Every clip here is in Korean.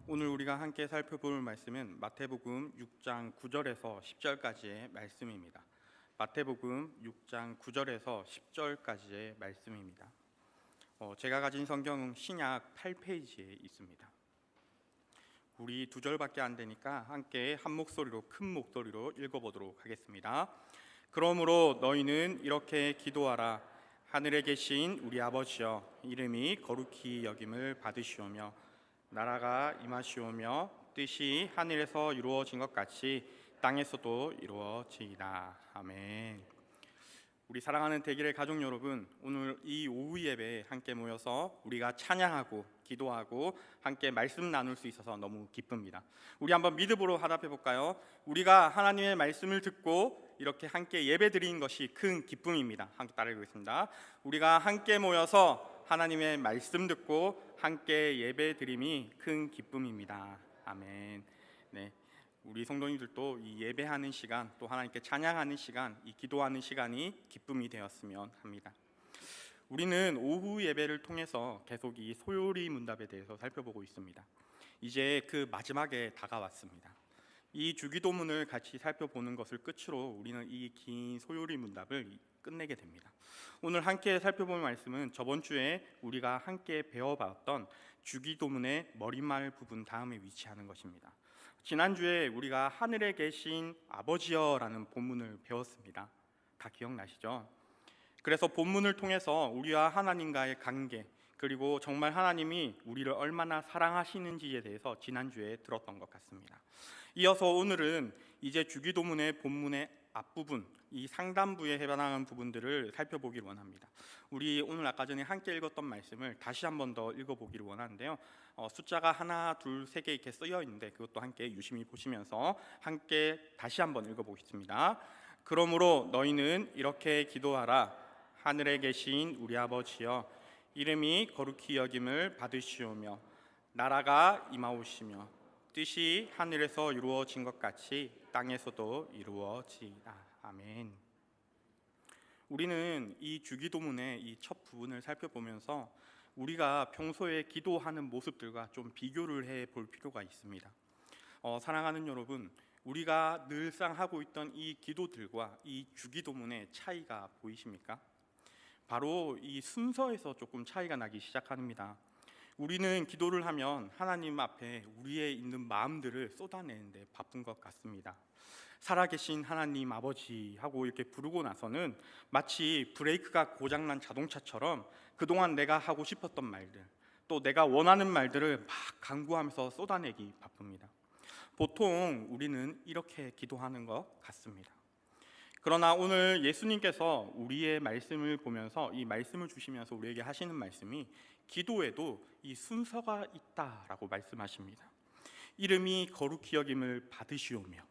오늘 우리가 함께 살펴볼 말씀은 마태복음 6장 9절에서 10절까지의 말씀입니다. 마태복음 6장 9절에서 10절까지의 말씀입니다. 제가 가진 성경은 신약 8페이지에 있습니다. 우리 두 절밖에 안 되니까 함께 한 목소리로, 큰 목소리로 읽어보도록 하겠습니다. 그러므로 너희는 이렇게 기도하라. 하늘에 계신 우리 아버지여, 이름이 거룩히 여김을 받으시오며 나라가 임하시오며 뜻이 하늘에서 이루어진 것 같이 땅에서도 이루어지이다. 아멘. 우리 사랑하는 대길의 가족 여러분, 오늘 이 오후 예배에 함께 모여서 우리가 찬양하고 기도하고 함께 말씀 나눌 수 있어서 너무 기쁩니다. 우리 한번 믿음으로 화답해 볼까요? 우리가 하나님의 말씀을 듣고 이렇게 함께 예배 드리는 것이 큰 기쁨입니다. 함께 따라하겠습니다. 우리가 함께 모여서 하나님의 말씀 듣고 함께 예배 드림이 큰 기쁨입니다. 아멘. 네, 우리 성도님들도 이 예배하는 시간, 또 하나님께 찬양하는 시간, 이 기도하는 시간이 기쁨이 되었으면 합니다. 우리는 오후 예배를 통해서 계속 이 소요리 문답에 대해서 살펴보고 있습니다. 이제 그 마지막에 다가왔습니다. 이 주기도문을 같이 살펴보는 것을 끝으로 우리는 이 긴 소요리 문답을 끝내게 됩니다. 오늘 함께 살펴볼 말씀은 저번 주에 우리가 함께 배워봤던 주기도문의 머릿말 부분 다음에 위치하는 것입니다. 지난주에 우리가 하늘에 계신 아버지여라는 본문을 배웠습니다. 다 기억나시죠? 그래서 본문을 통해서 우리와 하나님과의 관계, 그리고 정말 하나님이 우리를 얼마나 사랑하시는지에 대해서 지난주에 들었던 것 같습니다. 이어서 오늘은 이제 주기도문의 본문의 앞부분, 이 상단부에 해당하는 부분들을 살펴보기를 원합니다. 우리 오늘 아까 전에 함께 읽었던 말씀을 다시 한 번 더 읽어보기를 원하는데요. 숫자가 하나, 둘, 세 개 이렇게 쓰여 있는데 그것도 함께 유심히 보시면서 함께 다시 한 번 읽어보겠습니다. 그러므로 너희는 이렇게 기도하라. 하늘에 계신 우리 아버지여, 이름이 거룩히 여김을 받으시오며 나라가 임하오시며 뜻이 하늘에서 이루어진 것 같이 땅에서도 이루어지이다. 아멘. 우리는 이 주기도문의 이 첫 부분을 살펴보면서 우리가 평소에 기도하는 모습들과 좀 비교를 해볼 필요가 있습니다. 사랑하는 여러분, 우리가 늘상 하고 있던 이 기도들과 이 주기도문의 차이가 보이십니까? 바로 이 순서에서 조금 차이가 나기 시작합니다. 우리는 기도를 하면 하나님 앞에 우리의 있는 마음들을 쏟아내는데 바쁜 것 같습니다. 살아계신 하나님 아버지 하고 이렇게 부르고 나서는 마치 브레이크가 고장난 자동차처럼 그동안 내가 하고 싶었던 말들, 또 내가 원하는 말들을 막 간구하면서 쏟아내기 바쁩니다. 보통 우리는 이렇게 기도하는 것 같습니다. 그러나 오늘 예수님께서 우리의 말씀을 보면서 이 말씀을 주시면서 우리에게 하시는 말씀이 기도에도 이 순서가 있다라고 말씀하십니다. 이름이 거룩히 여김을 받으시오며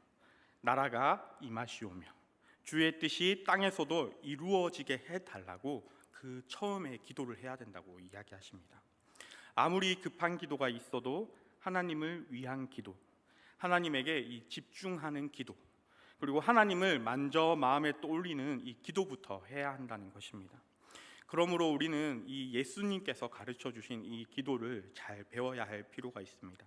나라가 임하시오며 주의 뜻이 땅에서도 이루어지게 해달라고 그 처음에 기도를 해야 된다고 이야기하십니다. 아무리 급한 기도가 있어도 하나님을 위한 기도, 하나님에게 이 집중하는 기도, 그리고 하나님을 만져 마음에 떠올리는 이 기도부터 해야 한다는 것입니다. 그러므로 우리는 이 예수님께서 가르쳐 주신 이 기도를 잘 배워야 할 필요가 있습니다.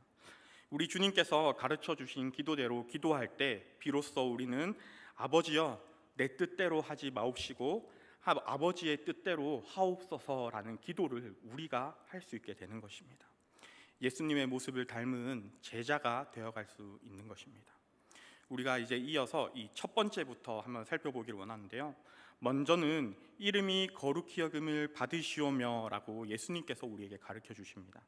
우리 주님께서 가르쳐 주신 기도대로 기도할 때 비로소 우리는 아버지여 내 뜻대로 하지 마옵시고 아버지의 뜻대로 하옵소서라는 기도를 우리가 할 수 있게 되는 것입니다. 예수님의 모습을 닮은 제자가 되어갈 수 있는 것입니다. 우리가 이제 이어서 이 첫 번째부터 한번 살펴보기를 원하는데요. 먼저는 이름이 거룩히 여김을 받으시오며 라고 예수님께서 우리에게 가르쳐 주십니다.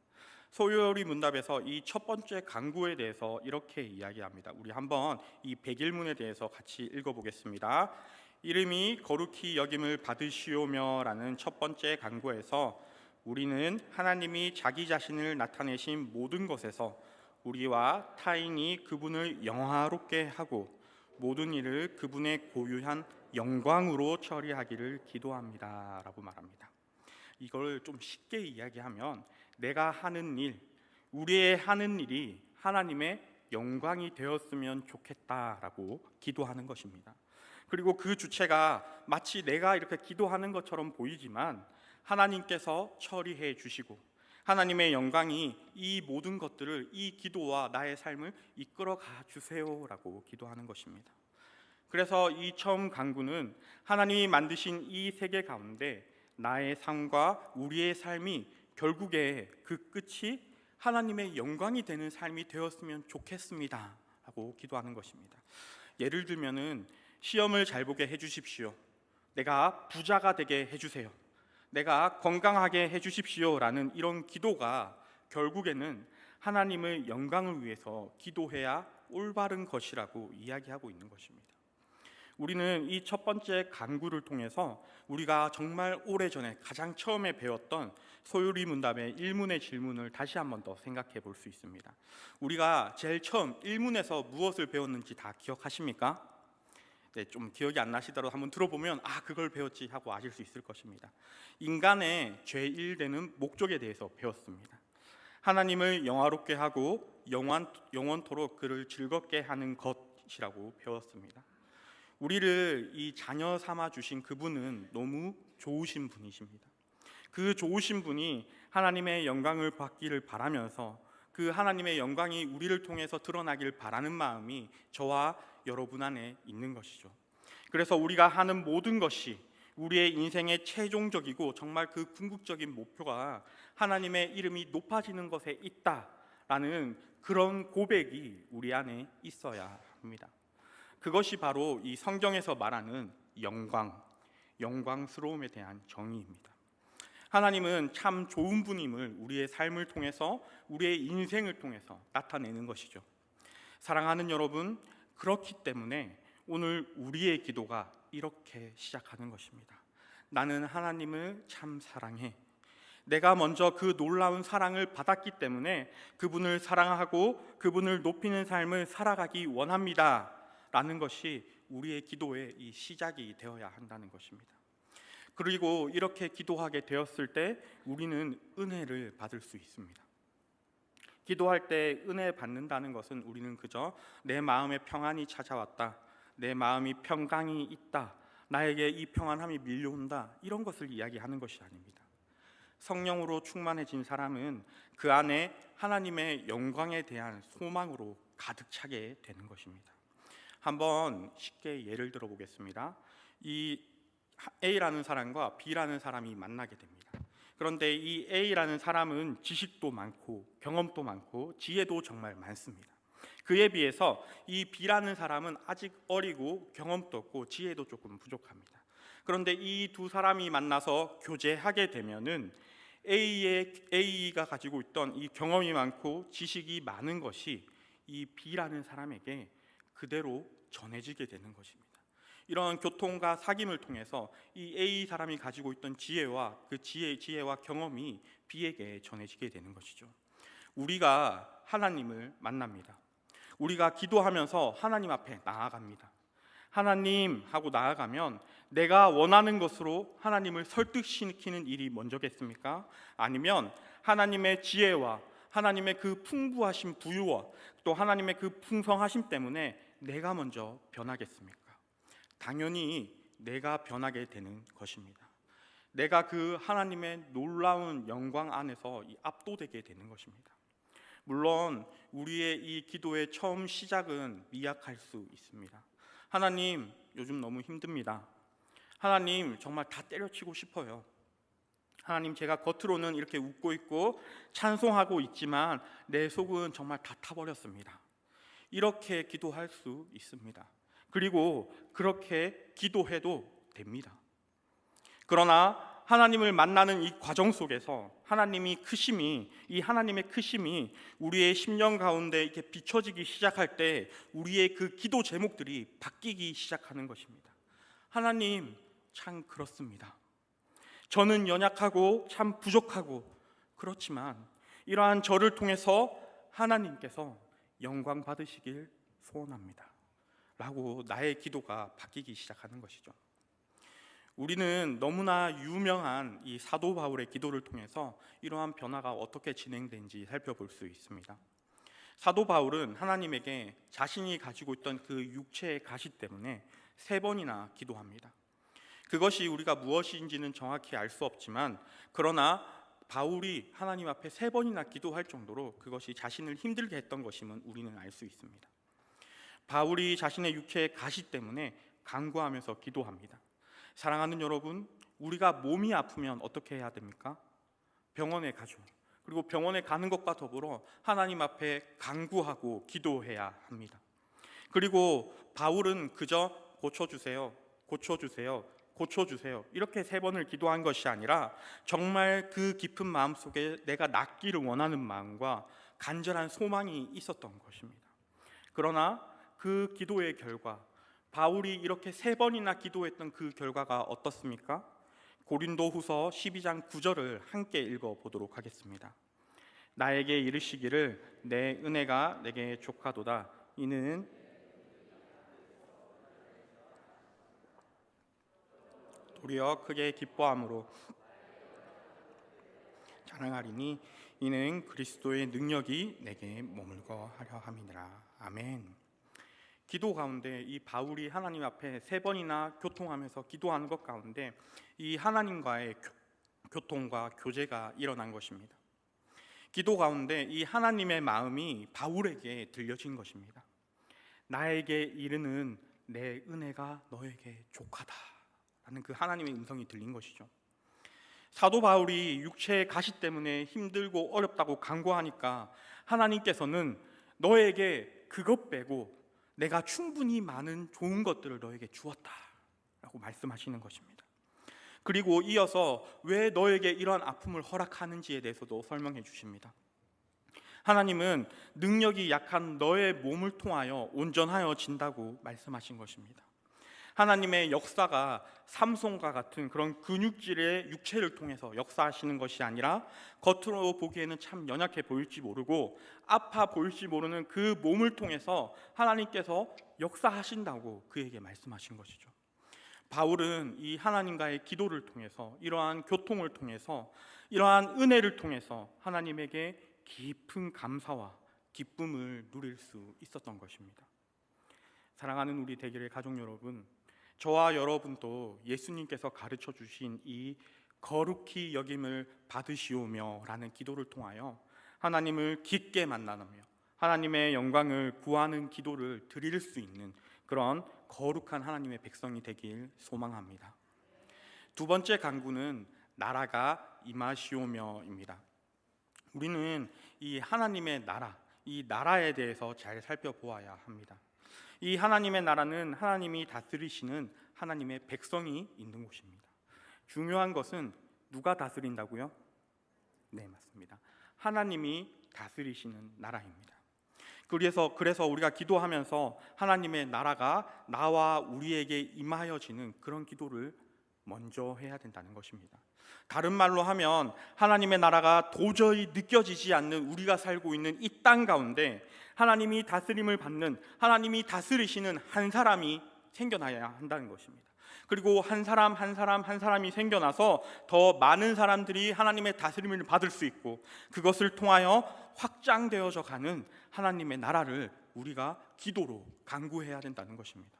소요리 문답에서 이 첫 번째 간구에 대해서 이렇게 이야기합니다. 우리 한번 이 백일문에 대해서 같이 읽어보겠습니다. 이름이 거룩히 여김을 받으시오며 라는 첫 번째 간구에서 우리는 하나님이 자기 자신을 나타내신 모든 것에서 우리와 타인이 그분을 영화롭게 하고 모든 일을 그분의 고유한 영광으로 처리하기를 기도합니다 라고 말합니다. 이걸 좀 쉽게 이야기하면 내가 하는 일, 우리의 하는 일이 하나님의 영광이 되었으면 좋겠다라고 기도하는 것입니다. 그리고 그 주체가 마치 내가 이렇게 기도하는 것처럼 보이지만 하나님께서 처리해 주시고 하나님의 영광이 이 모든 것들을, 이 기도와 나의 삶을 이끌어가 주세요라고 기도하는 것입니다. 그래서 이 처음 간구는 하나님이 만드신 이 세계 가운데 나의 삶과 우리의 삶이 결국에 그 끝이 하나님의 영광이 되는 삶이 되었으면 좋겠습니다 라고 기도하는 것입니다. 예를 들면은 시험을 잘 보게 해주십시오, 내가 부자가 되게 해주세요, 내가 건강하게 해주십시오 라는 이런 기도가 결국에는 하나님의 영광을 위해서 기도해야 올바른 것이라고 이야기하고 있는 것입니다. 우리는 이 첫 번째 간구를 통해서 우리가 정말 오래전에 가장 처음에 배웠던 소요리 문답의 1문의 질문을 다시 한 번 더 생각해 볼 수 있습니다. 우리가 제일 처음 1문에서 무엇을 배웠는지 다 기억하십니까? 네, 좀 기억이 안 나시더라도 한번 들어보면 그걸 배웠지 하고 아실 수 있을 것입니다. 인간의 제1되는 목적에 대해서 배웠습니다. 하나님을 영화롭게 하고 영원토록 그를 즐겁게 하는 것이라고 배웠습니다. 우리를 이 자녀 삼아 주신 그분은 너무 좋으신 분이십니다. 그 좋으신 분이 하나님의 영광을 받기를 바라면서 그 하나님의 영광이 우리를 통해서 드러나길 바라는 마음이 저와 여러분 안에 있는 것이죠. 그래서 우리가 하는 모든 것이 우리의 인생의 최종적이고 정말 그 궁극적인 목표가 하나님의 이름이 높아지는 것에 있다라는 그런 고백이 우리 안에 있어야 합니다. 그것이 바로 이 성경에서 말하는 영광스러움에 대한 정의입니다. 하나님은 참 좋은 분임을 우리의 삶을 통해서, 우리의 인생을 통해서 나타내는 것이죠. 사랑하는 여러분, 그렇기 때문에 오늘 우리의 기도가 이렇게 시작하는 것입니다. 나는 하나님을 참 사랑해. 내가 먼저 그 놀라운 사랑을 받았기 때문에 그분을 사랑하고 그분을 높이는 삶을 살아가기 원합니다 라는 것이 우리의 기도의 이 시작이 되어야 한다는 것입니다. 그리고 이렇게 기도하게 되었을 때 우리는 은혜를 받을 수 있습니다. 기도할 때 은혜 받는다는 것은 우리는 그저 내 마음에 평안이 찾아왔다, 내 마음이 평강이 있다, 나에게 이 평안함이 밀려온다, 이런 것을 이야기하는 것이 아닙니다. 성령으로 충만해진 사람은 그 안에 하나님의 영광에 대한 소망으로 가득 차게 되는 것입니다. 한번 쉽게 예를 들어 보겠습니다. 이 A라는 사람과 B라는 사람이 만나게 됩니다. 그런데 이 A라는 사람은 지식도 많고 경험도 많고 지혜도 정말 많습니다. 그에 비해서 이 B라는 사람은 아직 어리고 경험도 없고 지혜도 조금 부족합니다. 그런데 이 두 사람이 만나서 교제하게 되면은 A가 가지고 있던 이 경험이 많고 지식이 많은 것이 이 B라는 사람에게 그대로 전해지게 되는 것입니다. 이런 교통과 사귐을 통해서 이 A 사람이 가지고 있던 지혜와 그 지혜와 경험이 B에게 전해지게 되는 것이죠. 우리가 하나님을 만납니다. 우리가 기도하면서 하나님 앞에 나아갑니다. 하나님 하고 나아가면 내가 원하는 것으로 하나님을 설득시키는 일이 먼저겠습니까? 아니면 하나님의 지혜와 하나님의 그 풍부하신 부유와 또 하나님의 그 풍성하심 때문에 내가 먼저 변하겠습니까? 당연히 내가 변하게 되는 것입니다. 내가 그 하나님의 놀라운 영광 안에서 압도되게 되는 것입니다. 물론 우리의 이 기도의 처음 시작은 미약할 수 있습니다. 하나님, 요즘 너무 힘듭니다. 하나님, 정말 다 때려치고 싶어요. 하나님, 제가 겉으로는 이렇게 웃고 있고 찬송하고 있지만 내 속은 정말 다 타버렸습니다. 이렇게 기도할 수 있습니다. 그리고 그렇게 기도해도 됩니다. 그러나 하나님을 만나는 이 과정 속에서 이 하나님의 크심이 우리의 심령 가운데 이렇게 비춰지기 시작할 때 우리의 그 기도 제목들이 바뀌기 시작하는 것입니다. 하나님, 참 그렇습니다. 저는 연약하고 참 부족하고 그렇지만 이러한 저를 통해서 하나님께서 영광 받으시길 소원합니다 라고 나의 기도가 바뀌기 시작하는 것이죠. 우리는 너무나 유명한 이 사도 바울의 기도를 통해서 이러한 변화가 어떻게 진행된지 살펴볼 수 있습니다. 사도 바울은 하나님에게 자신이 가지고 있던 그 육체의 가시 때문에 3번이나 기도합니다. 그것이 우리가 무엇인지는 정확히 알 수 없지만 그러나 바울이 하나님 앞에 3번이나 기도할 정도로 그것이 자신을 힘들게 했던 것임은 우리는 알 수 있습니다. 바울이 자신의 육체의 가시 때문에 간구하면서 기도합니다. 사랑하는 여러분, 우리가 몸이 아프면 어떻게 해야 됩니까? 병원에 가죠. 그리고 병원에 가는 것과 더불어 하나님 앞에 간구하고 기도해야 합니다. 그리고 바울은 그저 고쳐주세요, 고쳐주세요, 고쳐주세요 이렇게 3번을 기도한 것이 아니라 정말 그 깊은 마음속에 내가 낫기를 원하는 마음과 간절한 소망이 있었던 것입니다. 그러나 그 기도의 결과, 바울이 이렇게 3번이나 기도했던 그 결과가 어떻습니까? 고린도후서 12장 9절을 함께 읽어보도록 하겠습니다. 나에게 이르시기를 내 은혜가 내게 족하도다. 이는 도리어 크게 기뻐함으로 자랑하리니 이는 그리스도의 능력이 내게 머물고 하려 함이니라. 아멘. 기도 가운데 이 바울이 하나님 앞에 3번이나 교통하면서 기도하는 것 가운데 이 하나님과의 교통과 교제가 일어난 것입니다. 기도 가운데 이 하나님의 마음이 바울에게 들려진 것입니다. 나에게 이르는 내 은혜가 너에게 족하다 라는 그 하나님의 음성이 들린 것이죠. 사도 바울이 육체의 가시 때문에 힘들고 어렵다고 간구하니까 하나님께서는 너에게 그것 빼고 내가 충분히 많은 좋은 것들을 너에게 주었다 라고 말씀하시는 것입니다. 그리고 이어서 왜 너에게 이런 아픔을 허락하는지에 대해서도 설명해 주십니다. 하나님은 능력이 약한 너의 몸을 통하여 온전하여진다고 말씀하신 것입니다. 하나님의 역사가 삼손과 같은 그런 근육질의 육체를 통해서 역사하시는 것이 아니라 겉으로 보기에는 참 연약해 보일지 모르고 아파 보일지 모르는 그 몸을 통해서 하나님께서 역사하신다고 그에게 말씀하신 것이죠. 바울은 이 하나님과의 기도를 통해서, 이러한 교통을 통해서, 이러한 은혜를 통해서 하나님에게 깊은 감사와 기쁨을 누릴 수 있었던 것입니다. 사랑하는 우리 대길의 가족 여러분, 저와 여러분도 예수님께서 가르쳐 주신 이 거룩히 여김을 받으시오며 라는 기도를 통하여 하나님을 깊게 만나며 하나님의 영광을 구하는 기도를 드릴 수 있는 그런 거룩한 하나님의 백성이 되길 소망합니다. 2번째 간구는 나라가 임하시오며입니다. 우리는 이 하나님의 나라, 이 나라에 대해서 잘 살펴보아야 합니다. 이 하나님의 나라는 하나님이 다스리시는 하나님의 백성이 있는 곳입니다. 중요한 것은 누가 다스린다고요? 네, 맞습니다. 하나님이 다스리시는 나라입니다. 그래서 우리가 기도하면서 하나님의 나라가 나와 우리에게 임하여지는 그런 기도를 먼저 해야 된다는 것입니다. 다른 말로 하면 하나님의 나라가 도저히 느껴지지 않는 우리가 살고 있는 이 땅 가운데 하나님이 다스림을 받는, 하나님이 다스리시는 한 사람이 생겨나야 한다는 것입니다. 그리고 한 사람이 생겨나서 더 많은 사람들이 하나님의 다스림을 받을 수 있고 그것을 통하여 확장되어져 가는 하나님의 나라를 우리가 기도로 간구해야 된다는 것입니다.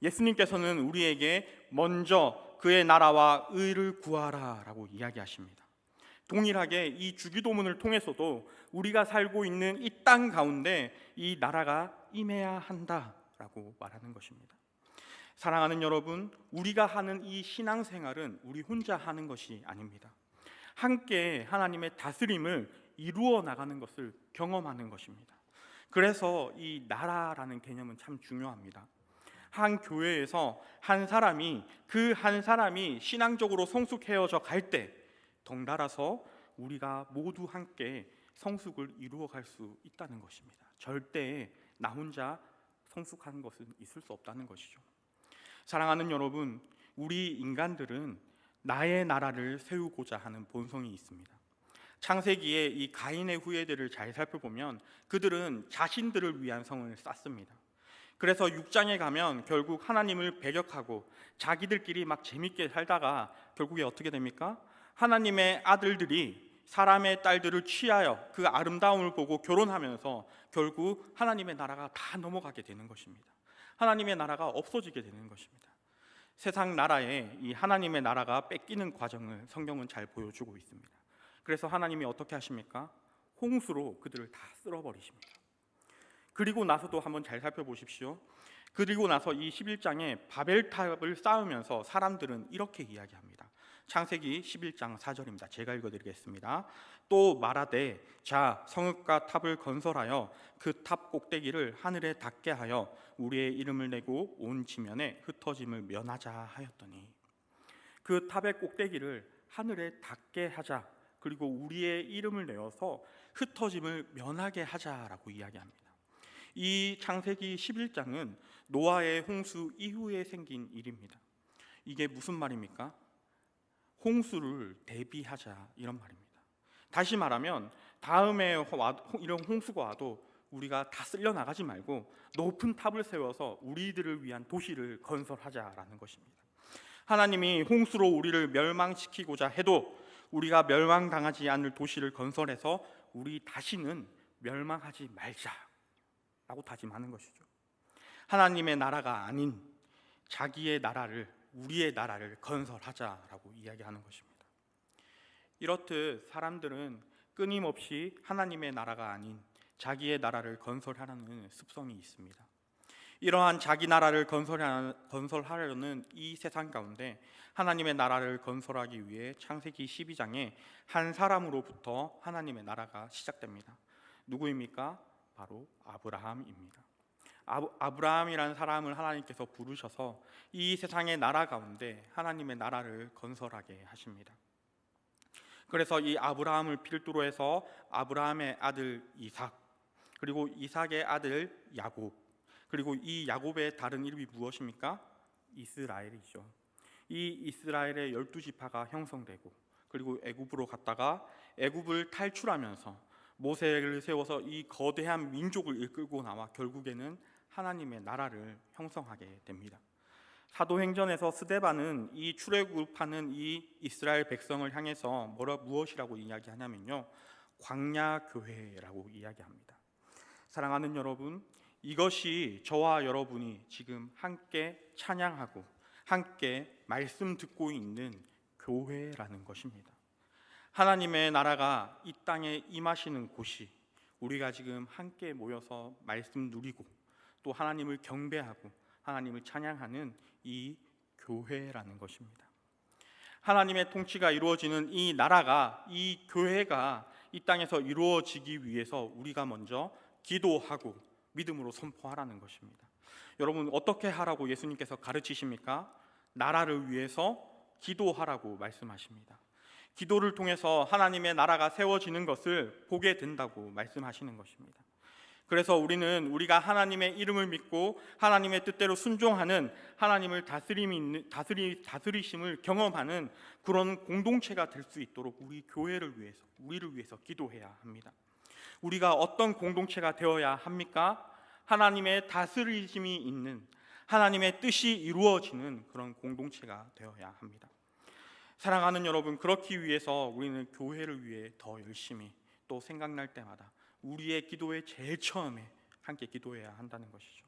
예수님께서는 우리에게 먼저 그의 나라와 의를 구하라 라고 이야기하십니다. 동일하게 이 주기도문을 통해서도 우리가 살고 있는 이 땅 가운데 이 나라가 임해야 한다라고 말하는 것입니다. 사랑하는 여러분, 우리가 하는 이 신앙생활은 우리 혼자 하는 것이 아닙니다. 함께 하나님의 다스림을 이루어 나가는 것을 경험하는 것입니다. 그래서 이 나라라는 개념은 참 중요합니다. 한 교회에서 한 사람이 신앙적으로 성숙해져 갈 때 덩달아서 우리가 모두 함께 성숙을 이루어갈 수 있다는 것입니다. 절대 나 혼자 성숙하는 것은 있을 수 없다는 것이죠. 사랑하는 여러분, 우리 인간들은 나의 나라를 세우고자 하는 본성이 있습니다. 창세기의 이 가인의 후예들을 잘 살펴보면 그들은 자신들을 위한 성을 쌓습니다. 그래서 6장에 가면 결국 하나님을 배격하고 자기들끼리 막 재밌게 살다가 결국에 어떻게 됩니까? 하나님의 아들들이 사람의 딸들을 취하여 그 아름다움을 보고 결혼하면서 결국 하나님의 나라가 다 넘어가게 되는 것입니다. 하나님의 나라가 없어지게 되는 것입니다. 세상 나라에 이 하나님의 나라가 뺏기는 과정을 성경은 잘 보여주고 있습니다. 그래서 하나님이 어떻게 하십니까? 홍수로 그들을 다 쓸어버리십니다. 그리고 나서도 한번 잘 살펴보십시오. 그리고 나서 이 11장에 바벨탑을 쌓으면서 사람들은 이렇게 이야기합니다. 창세기 11장 4절입니다. 제가 읽어드리겠습니다. 또 말하되 자 성읍과 탑을 건설하여 그 탑 꼭대기를 하늘에 닿게 하여 우리의 이름을 내고 온 지면에 흩어짐을 면하자 하였더니, 그 탑의 꼭대기를 하늘에 닿게 하자, 그리고 우리의 이름을 내어서 흩어짐을 면하게 하자라고 이야기합니다. 이 창세기 11장은 노아의 홍수 이후에 생긴 일입니다. 이게 무슨 말입니까? 홍수를 대비하자, 이런 말입니다. 다시 말하면 다음에 이런 홍수가 와도 우리가 다 쓸려 나가지 말고 높은 탑을 세워서 우리들을 위한 도시를 건설하자라는 것입니다. 하나님이 홍수로 우리를 멸망시키고자 해도 우리가 멸망당하지 않을 도시를 건설해서 우리 다시는 멸망하지 말자라고 다짐하는 것이죠. 하나님의 나라가 아닌 자기의 나라를, 우리의 나라를 건설하자라고 이야기하는 것입니다. 이렇듯 사람들은 끊임없이 하나님의 나라가 아닌 자기의 나라를 건설하려는 습성이 있습니다. 이러한 자기 나라를 건설하려는 이 세상 가운데 하나님의 나라를 건설하기 위해 창세기 12장에 한 사람으로부터 하나님의 나라가 시작됩니다. 누구입니까? 바로 아브라함입니다. 아브라함이라는 사람을 하나님께서 부르셔서 이 세상의 나라 가운데 하나님의 나라를 건설하게 하십니다. 그래서 이 아브라함을 필두로 해서 아브라함의 아들 이삭, 그리고 이삭의 아들 야곱, 그리고 이 야곱의 다른 이름이 무엇입니까? 이스라엘이죠. 이 이스라엘의 12지파가 형성되고, 그리고 애굽으로 갔다가 애굽을 탈출하면서 모세를 세워서 이 거대한 민족을 이끌고 나와 결국에는 하나님의 나라를 형성하게 됩니다. 사도행전에서 스데반은 이 출애굽하는 이 이스라엘 백성을 향해서 무엇이라고 이야기하냐면요, 광야교회라고 이야기합니다. 사랑하는 여러분, 이것이 저와 여러분이 지금 함께 찬양하고 함께 말씀 듣고 있는 교회라는 것입니다. 하나님의 나라가 이 땅에 임하시는 곳이 우리가 지금 함께 모여서 말씀 누리고 또 하나님을 경배하고 하나님을 찬양하는 이 교회라는 것입니다. 하나님의 통치가 이루어지는 이 나라가, 이 교회가 이 땅에서 이루어지기 위해서 우리가 먼저 기도하고 믿음으로 선포하라는 것입니다. 여러분, 어떻게 하라고 예수님께서 가르치십니까? 나라를 위해서 기도하라고 말씀하십니다. 기도를 통해서 하나님의 나라가 세워지는 것을 보게 된다고 말씀하시는 것입니다. 그래서 우리가 하나님의 이름을 믿고 하나님의 뜻대로 순종하는, 하나님을 다스리심을 경험하는 그런 공동체가 될 수 있도록 우리를 위해서 기도해야 합니다. 우리가 어떤 공동체가 되어야 합니까? 하나님의 다스리심이 있는, 하나님의 뜻이 이루어지는 그런 공동체가 되어야 합니다. 사랑하는 여러분, 그렇기 위해서 우리는 교회를 위해 더 열심히, 또 생각날 때마다 우리의 기도의 제일 처음에 함께 기도해야 한다는 것이죠.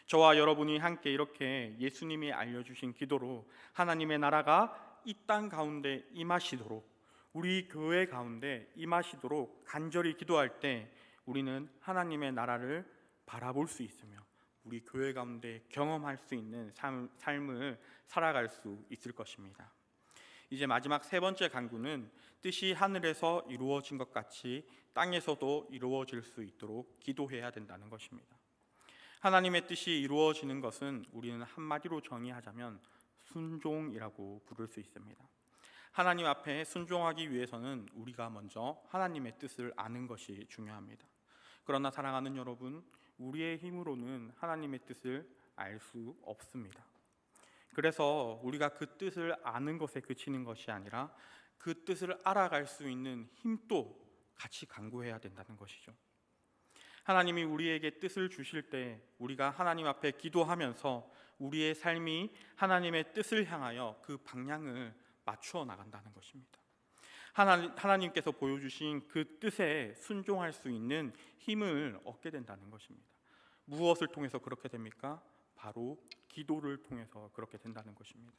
저와 여러분이 함께 이렇게 예수님이 알려주신 기도로 하나님의 나라가 이 땅 가운데 임하시도록, 우리 교회 가운데 임하시도록 간절히 기도할 때 우리는 하나님의 나라를 바라볼 수 있으며 우리 교회 가운데 경험할 수 있는 삶을 살아갈 수 있을 것입니다. 이제 마지막 세 번째 간구는 뜻이 하늘에서 이루어진 것 같이 땅에서도 이루어질 수 있도록 기도해야 된다는 것입니다. 하나님의 뜻이 이루어지는 것은 우리는 한마디로 정의하자면 순종이라고 부를 수 있습니다. 하나님 앞에 순종하기 위해서는 우리가 먼저 하나님의 뜻을 아는 것이 중요합니다. 그러나 사랑하는 여러분, 우리의 힘으로는 하나님의 뜻을 알 수 없습니다. 그래서 우리가 그 뜻을 아는 것에 그치는 것이 아니라 그 뜻을 알아갈 수 있는 힘도 같이 간구해야 된다는 것이죠. 하나님이 우리에게 뜻을 주실 때 우리가 하나님 앞에 기도하면서 우리의 삶이 하나님의 뜻을 향하여 그 방향을 맞추어 나간다는 것입니다. 하나님께서 보여주신 그 뜻에 순종할 수 있는 힘을 얻게 된다는 것입니다. 무엇을 통해서 그렇게 됩니까? 바로 기도를 통해서 그렇게 된다는 것입니다.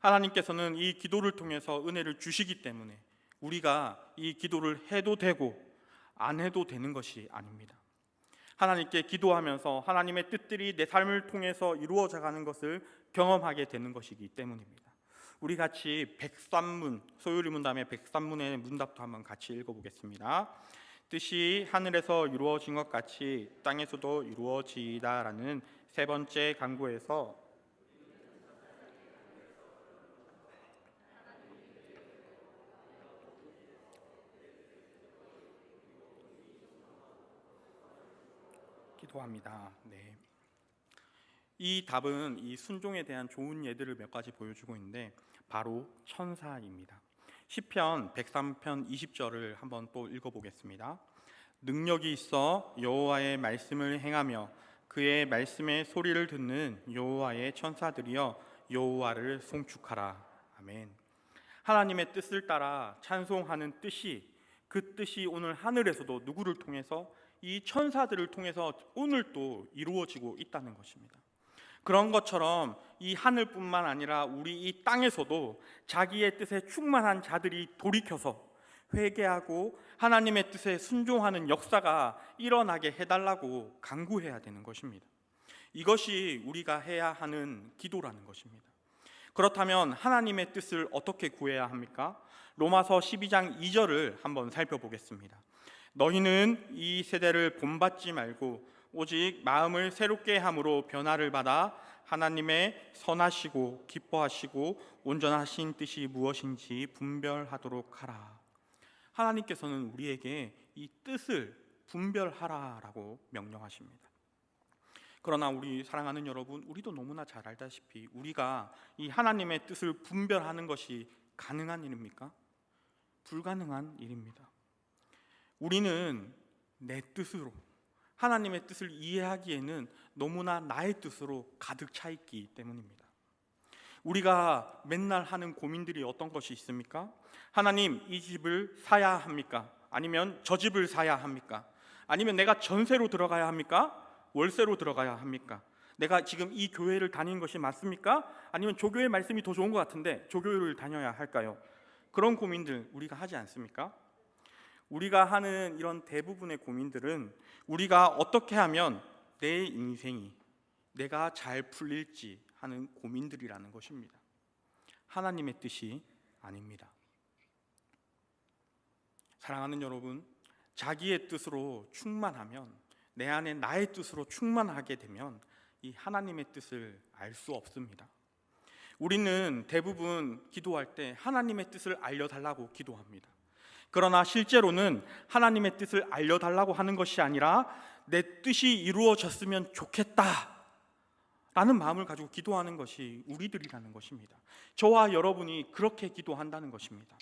하나님께서는 이 기도를 통해서 은혜를 주시기 때문에 우리가 이 기도를 해도 되고 안 해도 되는 것이 아닙니다. 하나님께 기도하면서 하나님의 뜻들이 내 삶을 통해서 이루어져 가는 것을 경험하게 되는 것이기 때문입니다. 우리 같이 백삼문, 소유리 문답의 백삼문의 문답도 한번 같이 읽어보겠습니다. 뜻이 하늘에서 이루어진 것 같이 땅에서도 이루어지이다라는 세 번째 간구에서 기도합니다. 네. 이 답은 이 순종에 대한 좋은 예들을 몇 가지 보여주고 있는데 바로 천사입니다. 시편 103편 20절을 한번 또 읽어보겠습니다. 능력이 있어 여호와의 말씀을 행하며 그의 말씀의 소리를 듣는 여호와의 천사들이여 여호와를 송축하라. 아멘. 하나님의 뜻을 따라 찬송하는 뜻이, 그 뜻이 오늘 하늘에서도 누구를 통해서, 이 천사들을 통해서 오늘 또 이루어지고 있다는 것입니다. 그런 것처럼 이 하늘뿐만 아니라 우리 이 땅에서도 자기의 뜻에 충만한 자들이 돌이켜서 회개하고 하나님의 뜻에 순종하는 역사가 일어나게 해달라고 간구해야 되는 것입니다. 이것이 우리가 해야 하는 기도라는 것입니다. 그렇다면 하나님의 뜻을 어떻게 구해야 합니까? 로마서 12장 2절을 한번 살펴보겠습니다. 너희는 이 세대를 본받지 말고 오직 마음을 새롭게 함으로 변화를 받아 하나님의 선하시고 기뻐하시고 온전하신 뜻이 무엇인지 분별하도록 하라. 하나님께서는 우리에게 이 뜻을 분별하라라고 명령하십니다. 그러나 우리 사랑하는 여러분, 우리도 너무나 잘 알다시피 우리가 이 하나님의 뜻을 분별하는 것이 가능한 일입니까? 불가능한 일입니다. 우리는 내 뜻으로, 하나님의 뜻을 이해하기에는 너무나 나의 뜻으로 가득 차 있기 때문입니다. 우리가 맨날 하는 고민들이 어떤 것이 있습니까? 하나님, 이 집을 사야 합니까? 아니면 저 집을 사야 합니까? 아니면 내가 전세로 들어가야 합니까? 월세로 들어가야 합니까? 내가 지금 이 교회를 다니는 것이 맞습니까? 아니면 조교의 말씀이 더 좋은 것 같은데 조교를 다녀야 할까요? 그런 고민들 우리가 하지 않습니까? 우리가 하는 이런 대부분의 고민들은 우리가 어떻게 하면 내 인생이 내가 잘 풀릴지 하는 고민들이라는 것입니다. 하나님의 뜻이 아닙니다. 사랑하는 여러분, 자기의 뜻으로 충만하면, 내 안에 나의 뜻으로 충만하게 되면 이 하나님의 뜻을 알 수 없습니다. 우리는 대부분 기도할 때 하나님의 뜻을 알려달라고 기도합니다. 그러나 실제로는 하나님의 뜻을 알려달라고 하는 것이 아니라 내 뜻이 이루어졌으면 좋겠다 라는 마음을 가지고 기도하는 것이 우리들이라는 것입니다. 저와 여러분이 그렇게 기도한다는 것입니다.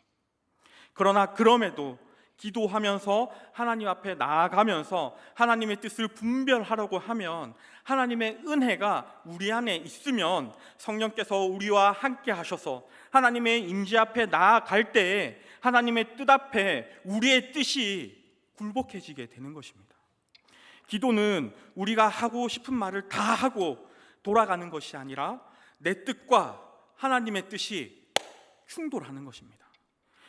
그러나 그럼에도 기도하면서 하나님 앞에 나아가면서 하나님의 뜻을 분별하려고 하면 하나님의 은혜가 우리 안에 있으면 성령께서 우리와 함께 하셔서 하나님의 임재 앞에 나아갈 때에 하나님의 뜻 앞에 우리의 뜻이 굴복해지게 되는 것입니다. 기도는 우리가 하고 싶은 말을 다 하고 돌아가는 것이 아니라 내 뜻과 하나님의 뜻이 충돌하는 것입니다.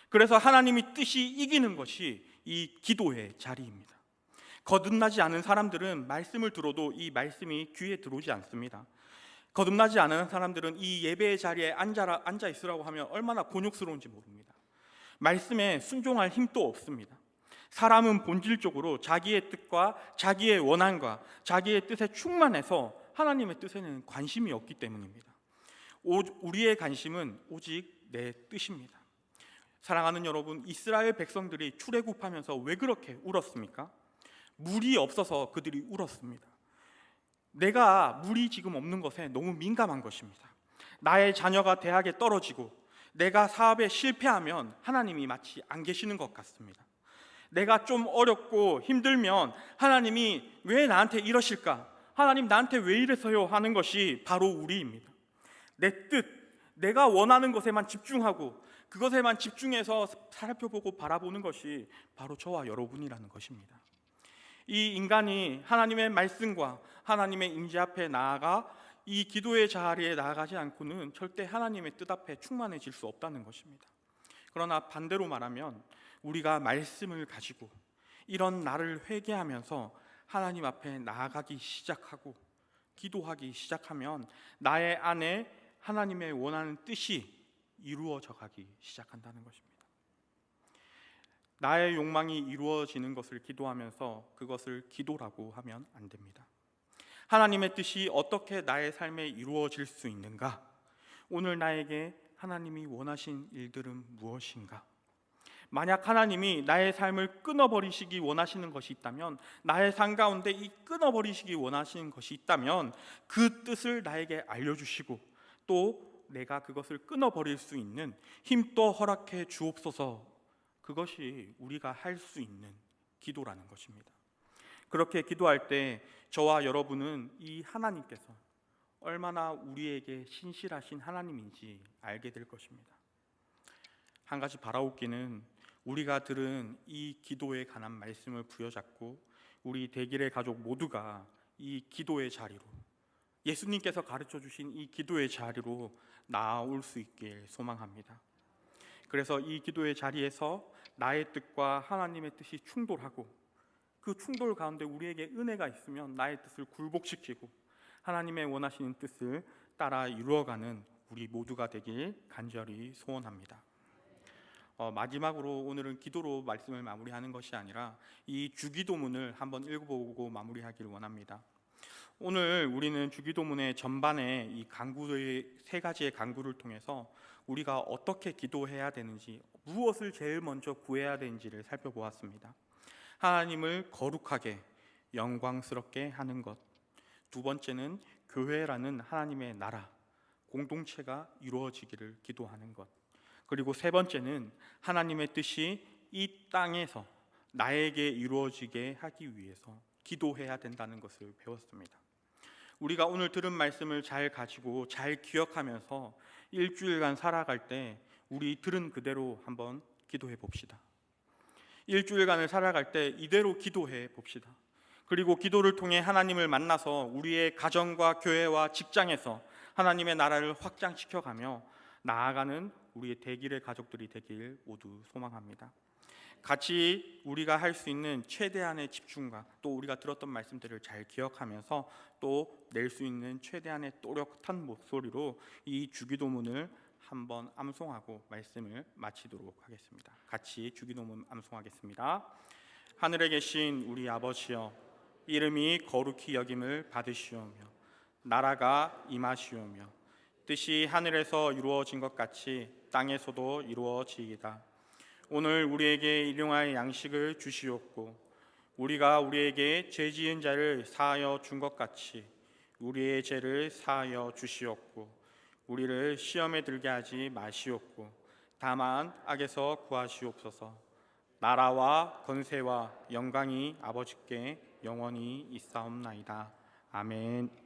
그래서 하나님의 뜻이 이기는 것이 이 기도의 자리입니다. 거듭나지 않은 사람들은 말씀을 들어도 이 말씀이 귀에 들어오지 않습니다. 거듭나지 않은 사람들은 이 예배의 자리에 앉아 있으라고 하면 얼마나 곤욕스러운지 모릅니다. 말씀에 순종할 힘도 없습니다. 사람은 본질적으로 자기의 뜻과 자기의 원한과 자기의 뜻에 충만해서 하나님의 뜻에는 관심이 없기 때문입니다. 우리의 관심은 오직 내 뜻입니다. 사랑하는 여러분, 이스라엘 백성들이 출애굽하면서 왜 그렇게 울었습니까? 물이 없어서 그들이 울었습니다. 내가 물이 지금 없는 것에 너무 민감한 것입니다. 나의 자녀가 대학에 떨어지고 내가 사업에 실패하면 하나님이 마치 안 계시는 것 같습니다. 내가 좀 어렵고 힘들면 하나님이 왜 나한테 이러실까? 하나님 나한테 왜 이래서요? 하는 것이 바로 우리입니다. 내 뜻, 내가 원하는 것에만 집중하고 그것에만 집중해서 살펴보고 바라보는 것이 바로 저와 여러분이라는 것입니다. 이 인간이 하나님의 말씀과 하나님의 임재 앞에 나아가 이 기도의 자리에 나아가지 않고는 절대 하나님의 뜻 앞에 충만해질 수 없다는 것입니다. 그러나 반대로 말하면 우리가 말씀을 가지고 이런 나를 회개하면서 하나님 앞에 나아가기 시작하고 기도하기 시작하면 나의 안에 하나님의 원하는 뜻이 이루어져 가기 시작한다는 것입니다. 나의 욕망이 이루어지는 것을 기도하면서 그것을 기도라고 하면 안 됩니다. 하나님의 뜻이 어떻게 나의 삶에 이루어질 수 있는가? 오늘 나에게 하나님이 원하신 일들은 무엇인가? 만약 하나님이 나의 삶을 끊어버리시기 원하시는 것이 있다면, 나의 삶 가운데 이 끊어버리시기 원하시는 것이 있다면 그 뜻을 나에게 알려주시고 또 내가 그것을 끊어버릴 수 있는 힘도 허락해 주옵소서. 그것이 우리가 할 수 있는 기도라는 것입니다. 그렇게 기도할 때 저와 여러분은 이 하나님께서 얼마나 우리에게 신실하신 하나님인지 알게 될 것입니다. 한 가지 바라옵기는 우리가 들은 이 기도에 관한 말씀을 부여잡고 우리 대길의 가족 모두가 이 기도의 자리로, 예수님께서 가르쳐 주신 이 기도의 자리로 나아올 수 있길 소망합니다. 그래서 이 기도의 자리에서 나의 뜻과 하나님의 뜻이 충돌하고 그 충돌 가운데 우리에게 은혜가 있으면 나의 뜻을 굴복시키고 하나님의 원하시는 뜻을 따라 이루어가는 우리 모두가 되길 간절히 소원합니다. 마지막으로 오늘은 기도로 말씀을 마무리하는 것이 아니라 이 주기도문을 한번 읽어보고 마무리하기를 원합니다. 오늘 우리는 주기도문의 전반에 이 강구의 세 가지의 강구를 통해서 우리가 어떻게 기도해야 되는지, 무엇을 제일 먼저 구해야 되는지를 살펴보았습니다. 하나님을 거룩하게 영광스럽게 하는 것, 두 번째는 교회라는 하나님의 나라, 공동체가 이루어지기를 기도하는 것, 그리고 세 번째는 하나님의 뜻이 이 땅에서 나에게 이루어지게 하기 위해서 기도해야 된다는 것을 배웠습니다. 우리가 오늘 들은 말씀을 잘 가지고 잘 기억하면서 일주일간 살아갈 때 우리 들은 그대로 한번 기도해 봅시다. 일주일간을 살아갈 때 이대로 기도해 봅시다. 그리고 기도를 통해 하나님을 만나서 우리의 가정과 교회와 직장에서 하나님의 나라를 확장시켜가며 나아가는 우리의 대길의 가족들이 되길 모두 소망합니다. 같이 우리가 할 수 있는 최대한의 집중과 또 우리가 들었던 말씀들을 잘 기억하면서 또 낼 수 있는 최대한의 또렷한 목소리로 이 주기도문을 한번 암송하고 말씀을 마치도록 하겠습니다. 같이 주기도문 암송하겠습니다. 하늘에 계신 우리 아버지여, 이름이 거룩히 여김을 받으시오며 나라가 임하시오며 뜻이 하늘에서 이루어진 것 같이 땅에서도 이루어지이다. 오늘 우리에게 일용할 양식을 주시옵고 우리가 우리에게 죄 지은 자를 사하여 준 것 같이 우리의 죄를 사하여 주시옵고 우리를 시험에 들게 하지 마시옵고 다만 악에서 구하시옵소서. 나라와 권세와 영광이 아버지께 영원히 있사옵나이다. 아멘.